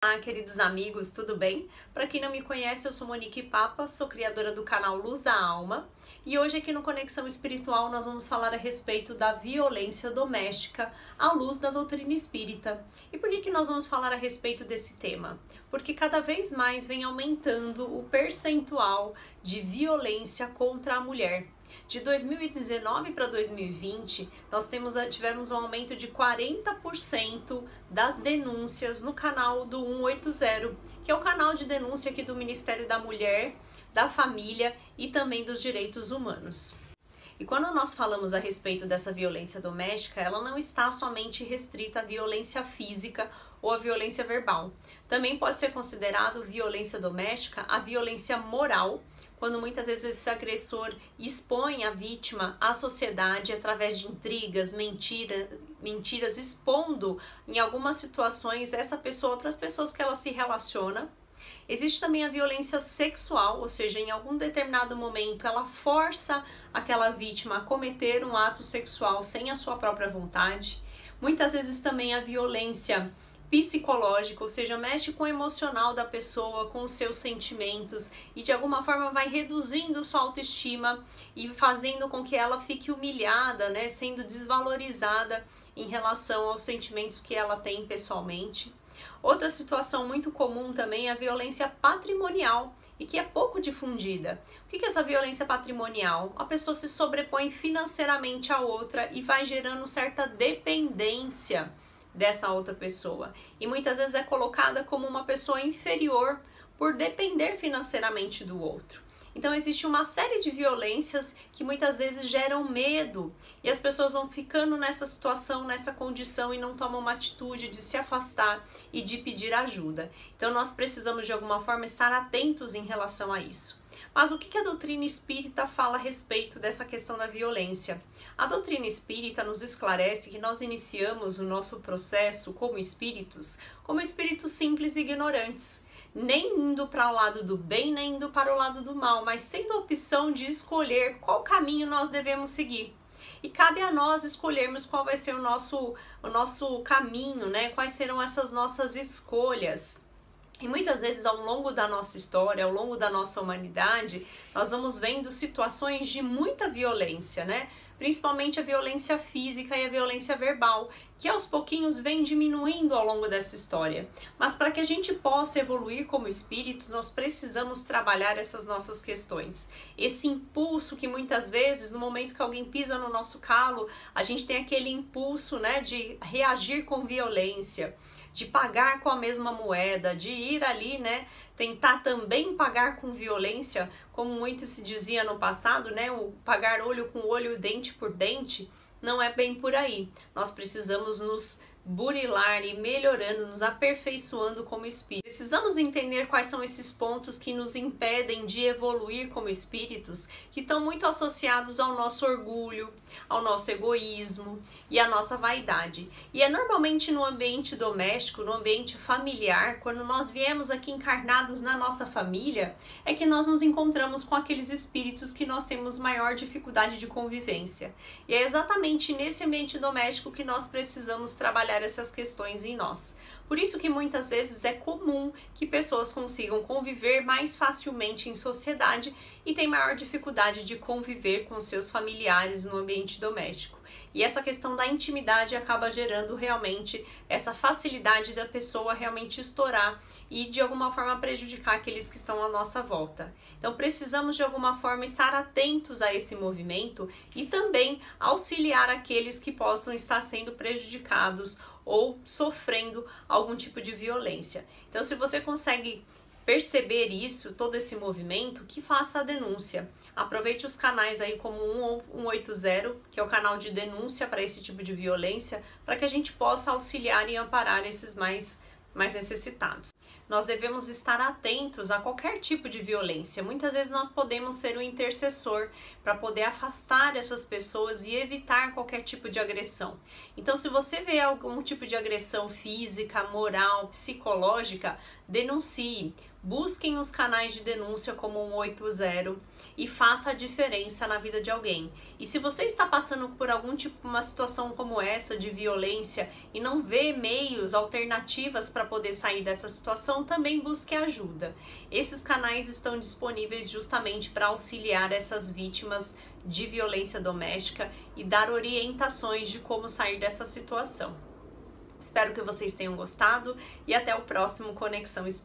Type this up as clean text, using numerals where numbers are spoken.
Olá, queridos amigos, tudo bem? Para quem não me conhece, eu sou Monique Papa, sou criadora do canal Luz da Alma e hoje aqui no Conexão Espiritual nós vamos falar a respeito da violência doméstica à luz da doutrina espírita. E por que nós vamos falar a respeito desse tema? Porque cada vez mais vem aumentando o percentual de violência contra a mulher. De 2019 para 2020, nós tivemos um aumento de 40% das denúncias no canal do 180, que é o canal de denúncia aqui do Ministério da Mulher, da Família e também dos Direitos Humanos. E quando nós falamos a respeito dessa violência doméstica, ela não está somente restrita à violência física ou à violência verbal. Também pode ser considerado violência doméstica a violência moral, quando muitas vezes esse agressor expõe a vítima à sociedade através de intrigas, mentiras, expondo em algumas situações essa pessoa para as pessoas que ela se relaciona. Existe também a violência sexual, ou seja, em algum determinado momento ela força aquela vítima a cometer um ato sexual sem a sua própria vontade. Muitas vezes também a violência psicológica, ou seja, mexe com o emocional da pessoa, com os seus sentimentos e de alguma forma vai reduzindo sua autoestima e fazendo com que ela fique humilhada, né, sendo desvalorizada em relação aos sentimentos que ela tem pessoalmente. Outra situação muito comum também é a violência patrimonial e que é pouco difundida. O que é essa violência patrimonial? A pessoa se sobrepõe financeiramente à outra e vai gerando certa dependência dessa outra pessoa e muitas vezes é colocada como uma pessoa inferior por depender financeiramente do outro. Então existe uma série de violências que muitas vezes geram medo e as pessoas vão ficando nessa situação, nessa condição e não tomam uma atitude de se afastar e de pedir ajuda. Então nós precisamos de alguma forma estar atentos em relação a isso. Mas o que a doutrina espírita fala a respeito dessa questão da violência? A doutrina espírita nos esclarece que nós iniciamos o nosso processo como espíritos simples e ignorantes, nem indo para o lado do bem, nem indo para o lado do mal, mas tendo a opção de escolher qual caminho nós devemos seguir. E cabe a nós escolhermos qual vai ser o nosso caminho, né? Quais serão essas nossas escolhas. E muitas vezes ao longo da nossa história, ao longo da nossa humanidade, nós vamos vendo situações de muita violência, né? Principalmente a violência física e a violência verbal, que aos pouquinhos vem diminuindo ao longo dessa história. Mas para que a gente possa evoluir como espíritos, nós precisamos trabalhar essas nossas questões. Esse impulso que muitas vezes, no momento que alguém pisa no nosso calo, a gente tem aquele impulso, né, de reagir com violência, de pagar com a mesma moeda, de ir ali, né, tentar também pagar com violência, como muito se dizia no passado, né, o pagar olho com olho, dente por dente, não é bem por aí. Nós precisamos nos burilar e melhorando, nos aperfeiçoando como espírito. Precisamos entender quais são esses pontos que nos impedem de evoluir como espíritos, que estão muito associados ao nosso orgulho, ao nosso egoísmo e à nossa vaidade. E é normalmente no ambiente doméstico, no ambiente familiar, quando nós viemos aqui encarnados na nossa família, é que nós nos encontramos com aqueles espíritos que nós temos maior dificuldade de convivência. E é exatamente nesse ambiente doméstico que nós precisamos trabalhar essas questões em nós. Por isso que muitas vezes é comum que pessoas consigam conviver mais facilmente em sociedade e têm maior dificuldade de conviver com seus familiares no ambiente doméstico. E essa questão da intimidade acaba gerando realmente essa facilidade da pessoa realmente estourar e de alguma forma prejudicar aqueles que estão à nossa volta. Então precisamos de alguma forma estar atentos a esse movimento e também auxiliar aqueles que possam estar sendo prejudicados ou sofrendo algum tipo de violência. Então se você consegue perceber isso, todo esse movimento, que faça a denúncia. Aproveite os canais aí como 180, que é o canal de denúncia para esse tipo de violência, para que a gente possa auxiliar e amparar esses mais necessitados. nós devemos estar atentos a qualquer tipo de violência. Muitas vezes nós podemos ser o intercessor para poder afastar essas pessoas e evitar qualquer tipo de agressão. Então, se você vê algum tipo de agressão física, moral, psicológica, denuncie. Busquem os canais de denúncia como 180 e faça a diferença na vida de alguém. E se você está passando por uma situação como essa de violência e não vê meios, alternativas para poder sair dessa situação, também busque ajuda. Esses canais estão disponíveis justamente para auxiliar essas vítimas de violência doméstica e dar orientações de como sair dessa situação. Espero que vocês tenham gostado e até o próximo Conexão Espiritual.